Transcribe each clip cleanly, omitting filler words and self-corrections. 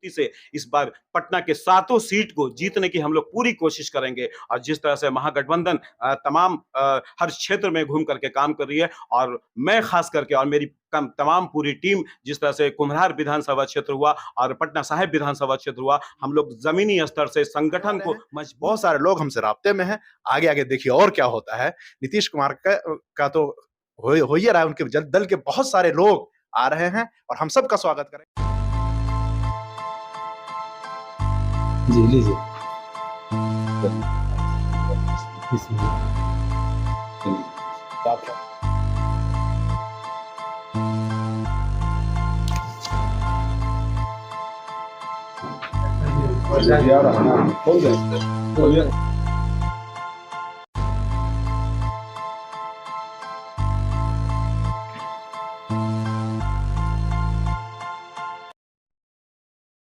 मजबूती से इस बार पटना के सातों सीट को जीतने की हम लोग पूरी कोशिश करेंगे। और जिस तरह से महागठबंधन तमाम हर क्षेत्र में घूम करके काम कर रही है, और मैं खास करके और मेरी तमाम पूरी टीम, जिस तरह से कुम्हरार विधानसभा क्षेत्र हुआ और पटना साहिब विधानसभा क्षेत्र हुआ, हम लोग जमीनी स्तर से संगठन को बहुत सारे लोग हमसे राब्ते में हैं। आगे आगे देखिए और क्या होता है। नीतीश कुमार का तो हो ही रहा है, उनके दल के बहुत सारे लोग आ रहे हैं और हम सबका स्वागत करें। जी लीजिए।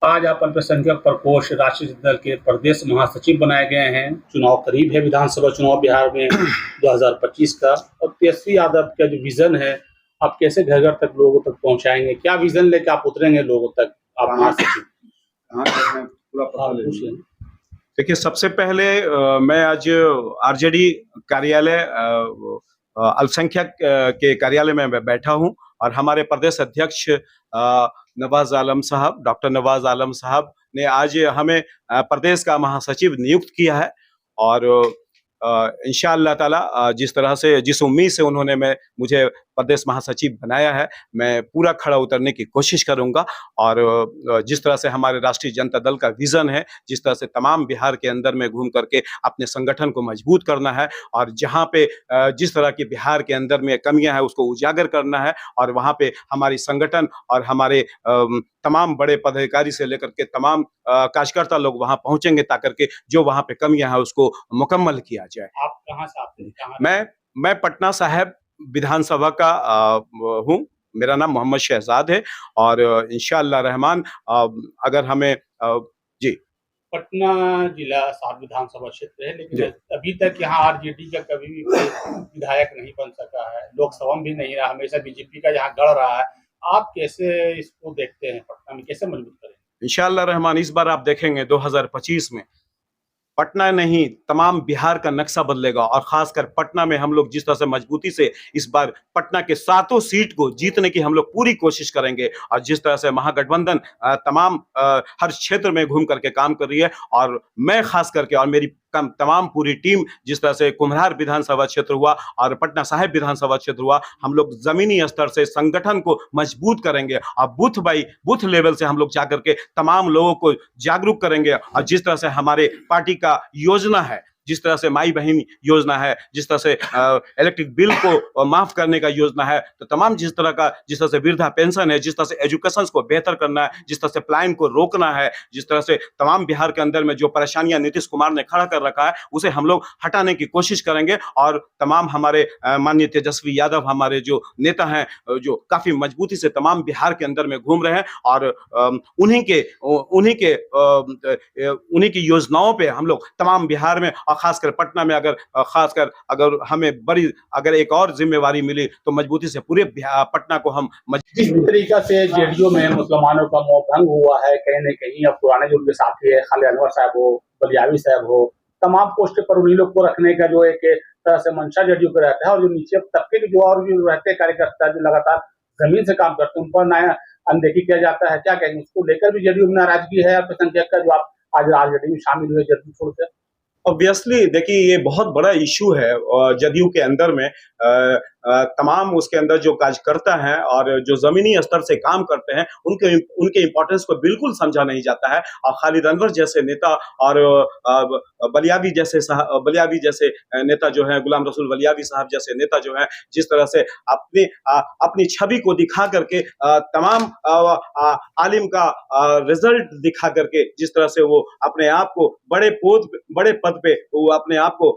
आज आप अल्पसंख्यक प्रकोष्ठ राष्ट्रीय दल के प्रदेश महासचिव बनाए गए हैं। चुनाव करीब है, विधानसभा चुनाव बिहार में 2025 का, और तेजस्वी यादव का जो विजन है, आप कैसे घर घर तक लोगों तक पहुंचाएंगे? क्या विजन लेके आप उतरेंगे लोगों तक, आप महासचिव? देखिए, सबसे पहले मैं आज आरजेडी कार्यालय अल्पसंख्यक के कार्यालय में बैठा हूं, और हमारे प्रदेश अध्यक्ष नवाज आलम साहब, डॉक्टर नवाज आलम साहब ने आज हमें प्रदेश का महासचिव नियुक्त किया है। और इंशाअल्लाह ताला जिस तरह से, जिस उम्मीद से उन्होंने मुझे प्रदेश महासचिव बनाया है, मैं पूरा खड़ा उतरने की कोशिश करूंगा। और जिस तरह से हमारे राष्ट्रीय जनता दल का विजन है, जिस तरह से तमाम बिहार के अंदर में घूम करके अपने संगठन को मजबूत करना है, और जहां पे जिस तरह की बिहार के अंदर में कमियां हैं उसको उजागर करना है, और वहां पे हमारी संगठन और हमारे तमाम बड़े पदाधिकारी से लेकर के तमाम कार्यकर्ता लोग वहां पहुंचेंगे, ताकि के जो वहां पे कमियां हैं उसको मुकम्मल किया जाए। आप कहां से आते हैं? मैं पटना साहिब विधानसभा का हूँ। मेरा नाम मोहम्मद शहजाद है, और इंशाअल्लाह रहमान अगर हमें जी, पटना जिला सात विधानसभा क्षेत्र है, लेकिन अभी तक यहाँ आरजेडी का कभी भी कोई विधायक नहीं बन सका है, लोकसभा में भी नहीं रहा, हमेशा बीजेपी का यहाँ गढ़ रहा है। आप कैसे इसको देखते हैं, पटना में कैसे मजबूत करें? इंशाअल्लाह रहमान इस बार आप देखेंगे 2025 में पटना नहीं, तमाम बिहार का नक्शा बदलेगा, और खासकर पटना में हम लोग जिस तरह से मजबूती से इस बार पटना के सातों सीट को जीतने की हम लोग पूरी कोशिश करेंगे। और जिस तरह से महागठबंधन तमाम हर क्षेत्र में घूम करके काम कर रही है, और मैं खास करके और मेरी तमाम पूरी टीम, जिस तरह से कुम्हरार विधानसभा क्षेत्र हुआ और पटना साहिब विधानसभा क्षेत्र हुआ, हम लोग जमीनी स्तर से संगठन को मजबूत करेंगे, और बूथ बाई बूथ लेवल से हम लोग जाकर के तमाम लोगों को जागरूक करेंगे। और जिस तरह से हमारे पार्टी का योजना है, जिस तरह से माई बहन योजना है, जिस तरह से इलेक्ट्रिक बिल को माफ करने का योजना है, तो तमाम जिस तरह से वृद्धा पेंशन है, जिस तरह से एजुकेशन को बेहतर करना है, जिस तरह से पलायन को रोकना है, जिस तरह से तमाम बिहार के अंदर में जो परेशानियां नीतीश कुमार ने खड़ा कर रखा है उसे हम लोग हटाने की कोशिश करेंगे। और तमाम हमारे माननीय तेजस्वी यादव हमारे जो नेता हैं, जो काफी मजबूती से तमाम बिहार के अंदर में घूम रहे हैं, और उन्हीं की योजनाओं पे हम लोग तमाम बिहार में और खासकर पटना में अगर हमें अगर एक और जिम्मेवारी मिली तो मजबूती से पूरे पटना को हम जिस तरीका से जेडीयू में मुसलमानों का मोह भंग हुआ है, कहीं न कहीं अब पुराने जो उनके साथी है, खालिद अनवर साहब हो, बलियावी साहब हो, तमाम पोस्ट पर उन्हीं लोग को रखने का जो एक तरह से मंशा जेडीयू का रहता है, और जो नीचे तबके के जो और जो रहते कार्यकर्ता जो लगातार जमीन से काम करते हैं उन पर नया अनदेखी किया जाता है। क्या कहेंगे, उसको लेकर भी जेडीयू में नाराजगी है अल्पसंख्यक का, जो आप आज आरजेडी में शामिल हुए जेडीयू छोड़कर? ऑब्वियसली देखिए, ये बहुत बड़ा इशू है जदयू के अंदर में। तमाम उसके अंदर जो कार्यकर्ता हैं और जो जमीनी स्तर से काम करते हैं, उनके इंपॉर्टेंस को बिल्कुल समझा नहीं जाता है। और खालिद अनवर जैसे नेता और बलियावी जैसे नेता जो हैं, गुलाम रसूल बलियावी साहब जैसे नेता जो हैं, जिस तरह से अपनी छवि को दिखा करके तमाम आलिम का रिजल्ट दिखा करके जिस तरह से वो अपने आप को बड़े पद पे वो अपने आप को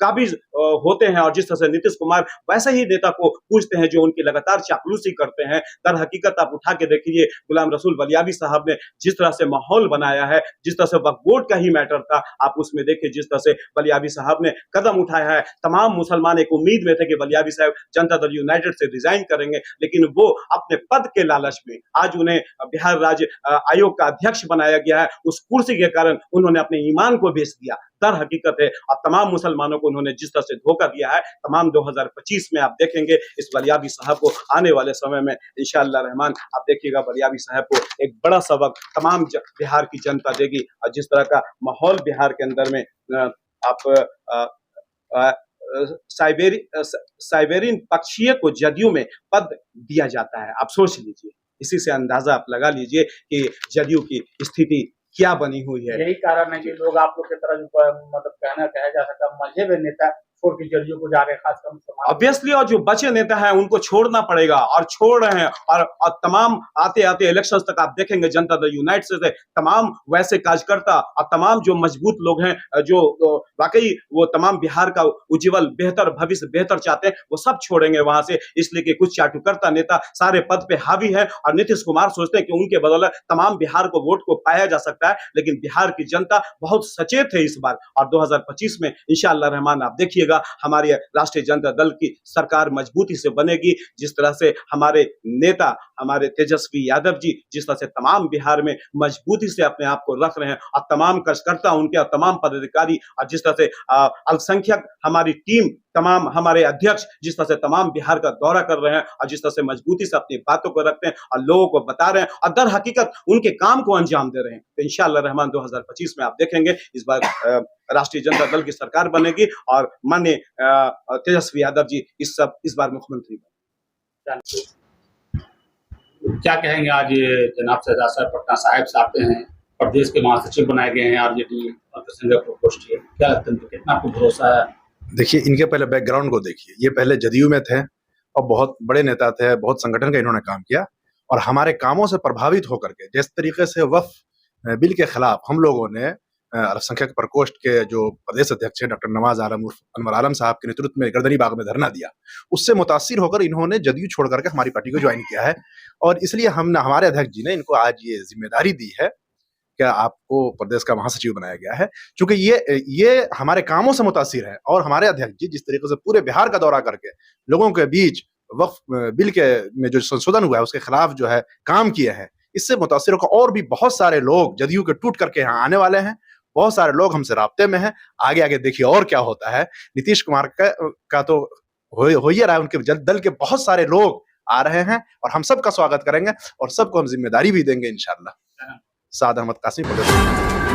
काबिज होते हैं, और जिस तरह से नीतीश कुमार वैसे ही नेता को पूछते हैं जो उनकी लगातार चापलूसी करते हैं। दर हकीकत आप उठा के देखिए, गुलाम रसूल बलियावी साहब ने जिस तरह से माहौल बनाया है, जिस तरह से वक्फ बोर्ड का ही मैटर था, आप उसमें देखिए जिस तरह से बलियावी साहब ने कदम उठाया है। तमाम मुसलमान एक उम्मीद में थे कि बलियावी साहब जनता दल यूनाइटेड से रिजाइन करेंगे, लेकिन वो अपने पद के लालच में आज उन्हें बिहार राज्य आयोग का अध्यक्ष बनाया गया है। उस कुर्सी के कारण उन्होंने अपने ईमान को बेच दिया। दर हकीकत है, और तमाम मुसलमानों को उन्होंने जिस तरह से धोखा दिया है, तमाम 2025 में आप देखेंगे इस बलियावी साहब को आने वाले समय में इंशाअल्लाह रहमान आप देखिएगा बलियावी साहब को एक बड़ा सबक तमाम बिहार की जनता देगी। और जिस तरह का माहौल बिहार के अंदर में आप साइबेरियन पक्षीय को जदयू में पद दिया जाता है। आप सोच लीजिए, इसी से अंदाजा आप लगा लीजिए कि जदयू की स्थिति क्या बनी हुई है। यही कारण है कि लोग आप लोग की तरह जो मतलब कहा जा सकता है मजहबी नेता छोड़ के जदयू को जा रहे, खासकर मुसलमान ऑब्वियसली, और जो बचे नेता हैं उनको छोड़ना पड़ेगा और छोड़ रहे हैं। और तमाम आते आते इलेक्शंस तक आप देखेंगे जनता दल यूनाइटेड से तमाम वैसे कार्यकर्ता और तमाम जो मजबूत लोग हैं, जो वाकई वो तमाम बिहार का उज्जवल बेहतर भविष्य बेहतर चाहते हैं, वो सब छोड़ेंगे वहां से, इसलिए कि कुछ चाटुकर्ता नेता सारे पद पे हावी है और नीतीश कुमार सोचते हैं कि उनके बदौलत तमाम बिहार को वोट को पाया जा सकता है। लेकिन बिहार की जनता बहुत सचेत है इस बार, और 2025 में इंशाअल्लाह रहमान आप देखिएगा हमारी राष्ट्रीय जनता दल की सरकार मजबूती से बनेगी। जिस तरह से हमारे नेता हमारे तेजस्वी यादव जी जिस तरह से तमाम बिहार में मजबूती से अपने आप को रख रहे हैं, और तमाम कार्यकर्ता उनके और तमाम पदाधिकारी, और जिस तरह से अल्पसंख्यक हमारी टीम, तमाम हमारे अध्यक्ष जिस तरह से तमाम बिहार का दौरा कर रहे हैं और जिस तरह से मजबूती से अपनी बातों को रखते हैं और लोगों को बता रहे हैं और दर हकीकत उनके काम को अंजाम दे रहे हैं, तो इंशाअल्लाह रहमान 2025 में आप देखेंगे इस बार राष्ट्रीय जनता दल की सरकार बनेगी और माननीय तेजस्वी यादव जी इस बार मुख्यमंत्री बनेंगे। क्या कहेंगे? आज ये जनाब शहजाद साहब पटना साहिब से आते हैं, प्रदेश के महासचिव बनाए गए हैं आरजेडी प्रकोष्ठ के, क्या लगता है कितना आपको भरोसा है? देखिए, इनके पहले बैकग्राउंड को देखिए, ये पहले जदयू में थे और बहुत बड़े नेता थे, बहुत संगठन का इन्होंने काम किया और हमारे कामों से प्रभावित होकर के जिस तरीके से वक्फ बिल के खिलाफ हम लोगों ने अल्पसंख्यक प्रकोष्ठ के जो प्रदेश अध्यक्ष हैं डॉक्टर नवाज आलम उर्फ अनवर आलम साहब के नेतृत्व में गर्दनी बाग में धरना दिया, उससे मुतासिर होकर इन्होंने जदयू छोड़ करके हमारी पार्टी को ज्वाइन किया है। और इसलिए हमारे अध्यक्ष जी ने इनको आज ये जिम्मेदारी दी है कि आपको प्रदेश का महासचिव बनाया गया है, क्योंकि ये हमारे कामों से मुतासिर है। और हमारे अध्यक्ष जी जिस तरीके से पूरे बिहार का दौरा करके लोगों के बीच वक्फ बिल के में जो संशोधन हुआ है उसके खिलाफ जो है काम किए हैं, इससे मुतासिर होकर और भी बहुत सारे लोग जदयू के टूट करके यहाँ आने वाले हैं। बहुत सारे लोग हमसे राब्ते में हैं। आगे आगे देखिए और क्या होता है। नीतीश कुमार का तो हो ही रहा है, उनके दल के बहुत सारे लोग आ रहे हैं और हम सबका स्वागत करेंगे और सबको हम जिम्मेदारी भी देंगे इंशाअल्लाह। साद अहमद कासिम।